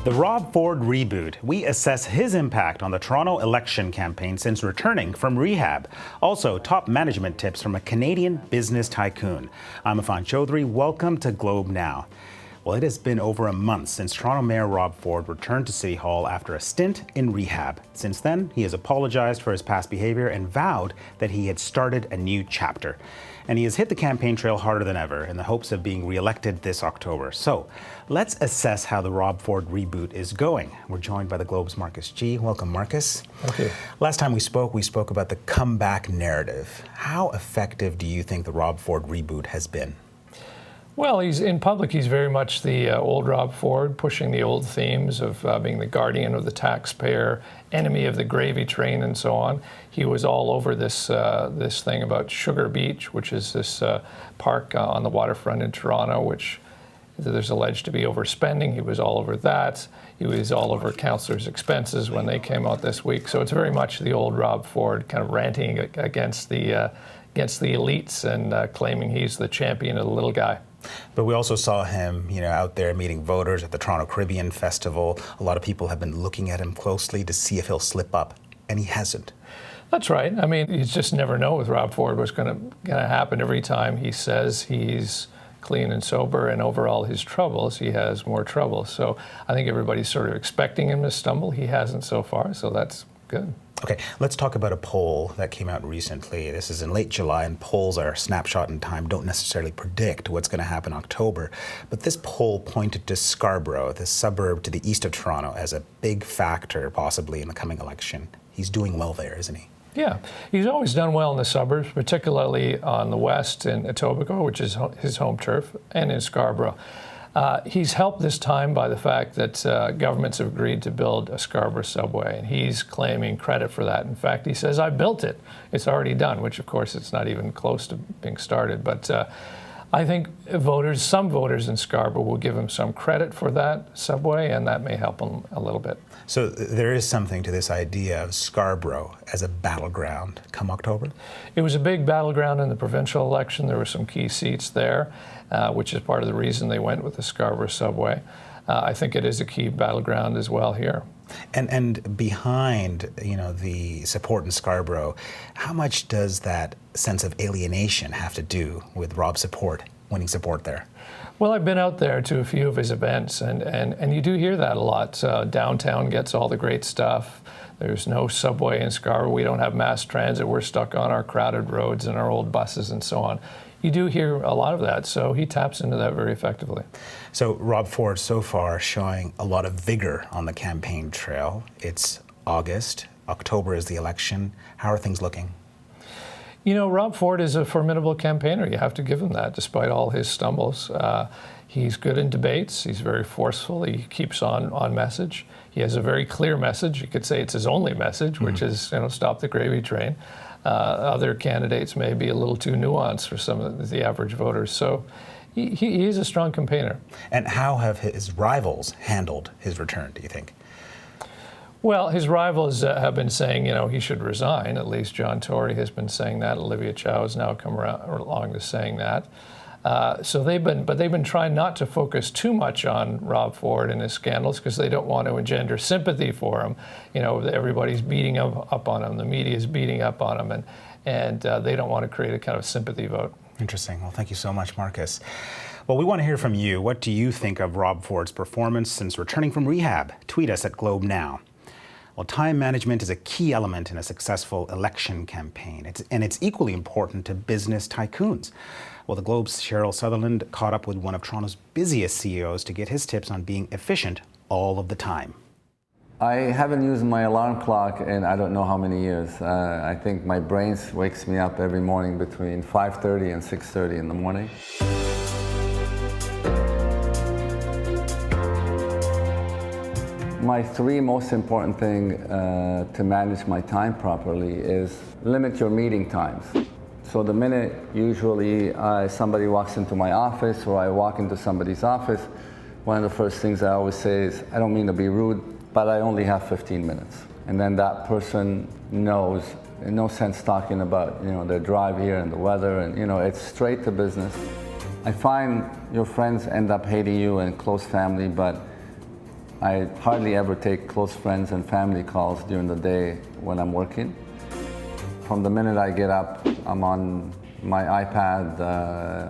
The Rob Ford reboot. We assess his impact on the Toronto election campaign since returning from rehab. Also, top management tips from a Canadian business tycoon. I'm Affan Chowdhry. Welcome to Globe Now. Well, it has been over a month since Toronto Mayor Rob Ford returned to City Hall after a stint in rehab. Since then, he has apologized for his past behavior and vowed that he had started a new chapter. And he has hit the campaign trail harder than ever in the hopes of being re-elected this October. So let's assess how the Rob Ford reboot is going. We're joined by the Globe's Marcus G. Welcome, Marcus. Thank you. Last time we spoke about the comeback narrative. How effective do you think the Rob Ford reboot has been? Well, he's in public. He's very much the old Rob Ford, pushing the old themes of being the guardian of the taxpayer, enemy of the gravy train, and so on. He was all over this thing about Sugar Beach, which is this park on the waterfront in Toronto, which there's alleged to be overspending. He was all over that. He was all over councillors' expenses when they came out this week. So it's very much the old Rob Ford, kind of ranting against the elites and claiming he's the champion of the little guy. But we also saw him, out there meeting voters at the Toronto Caribbean Festival. A lot of people have been looking at him closely to see if he'll slip up, and he hasn't. That's right. I mean, you just never know with Rob Ford what's going to happen. Every time he says he's clean and sober, and over all his troubles, he has more trouble. So I think everybody's sort of expecting him to stumble. He hasn't so far, so that's good. Okay, let's talk about a poll that came out recently. This is in late July, and polls are a snapshot in time, don't necessarily predict what's going to happen in October. But this poll pointed to Scarborough, the suburb to the east of Toronto, as a big factor possibly in the coming election. He's doing well there, isn't he? Yeah, he's always done well in the suburbs, particularly on the west in Etobicoke, which is his home turf, and in Scarborough. He's helped this time by the fact that governments have agreed to build a Scarborough subway, and he's claiming credit for that. In fact, he says, I built it. It's already done, which of course it's not even close to being started. But I think some voters in Scarborough will give him some credit for that subway, and that may help him a little bit. So there is something to this idea of Scarborough as a battleground come October? It was a big battleground in the provincial election. There were some key seats there, which is part of the reason they went with the Scarborough subway. I think it is a key battleground as well here. And behind, the support in Scarborough, how much does that sense of alienation have to do with Rob's support, winning support there? Well, I've been out there to a few of his events, and you do hear that a lot. Downtown gets all the great stuff. There's no subway in Scarborough. We don't have mass transit. We're stuck on our crowded roads and our old buses and so on. You do hear a lot of that, so he taps into that very effectively. So Rob Ford so far showing a lot of vigor on the campaign trail. It's August. October is the election. How are things looking? Rob Ford is a formidable campaigner. You have to give him that, despite all his stumbles. He's good in debates. He's very forceful. He keeps on message. He has a very clear message. You could say it's his only message, which is, stop the gravy train. Other candidates may be a little too nuanced for some of the average voters. So he is a strong campaigner. And how have his rivals handled his return, do you think? Well, his rivals have been saying, he should resign. At least John Tory has been saying that. Olivia Chow has now come along to saying that. So they've been trying not to focus too much on Rob Ford and his scandals because they don't want to engender sympathy for him. Everybody's beating up on him. The media is beating up on him, and they don't want to create a kind of sympathy vote. Interesting. Well, thank you so much, Marcus. Well, we want to hear from you. What do you think of Rob Ford's performance since returning from rehab? Tweet us at Globe Now. Well, time management is a key element in a successful election campaign, and it's equally important to business tycoons. Well, the Globe's Sherrill Sutherland caught up with one of Toronto's busiest CEOs to get his tips on being efficient all of the time. I haven't used my alarm clock in I don't know how many years. I think my brain wakes me up every morning between 5:30 and 6:30 in the morning. My three most important thing to manage my time properly is limit your meeting times. So the minute usually somebody walks into my office or I walk into somebody's office, one of the first things I always say is, I don't mean to be rude, but I only have 15 minutes. And then that person knows, no sense talking about their drive here and the weather, and it's straight to business. I find your friends end up hating you and close family, but I hardly ever take close friends and family calls during the day when I'm working. From the minute I get up, I'm on my iPad,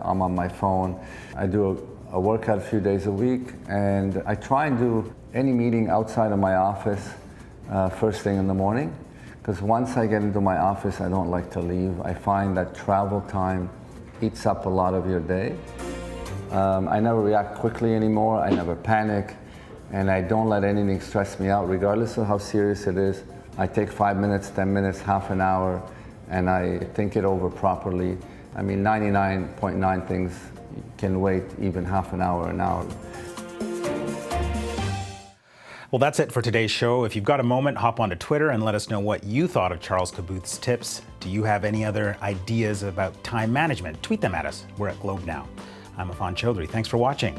I'm on my phone. I do a workout a few days a week, and I try and do any meeting outside of my office first thing in the morning, because once I get into my office, I don't like to leave. I find that travel time eats up a lot of your day. I never react quickly anymore, I never panic, and I don't let anything stress me out, regardless of how serious it is. I take 5 minutes, 10 minutes, half an hour, and I think it over properly. I mean, 99.9 things can wait even half an hour, an hour. Well, that's it for today's show. If you've got a moment, hop onto Twitter and let us know what you thought of Charles Khabouth's tips. Do you have any other ideas about time management? Tweet them at us. We're at Globe Now. I'm Affan Chowdhry. Thanks for watching.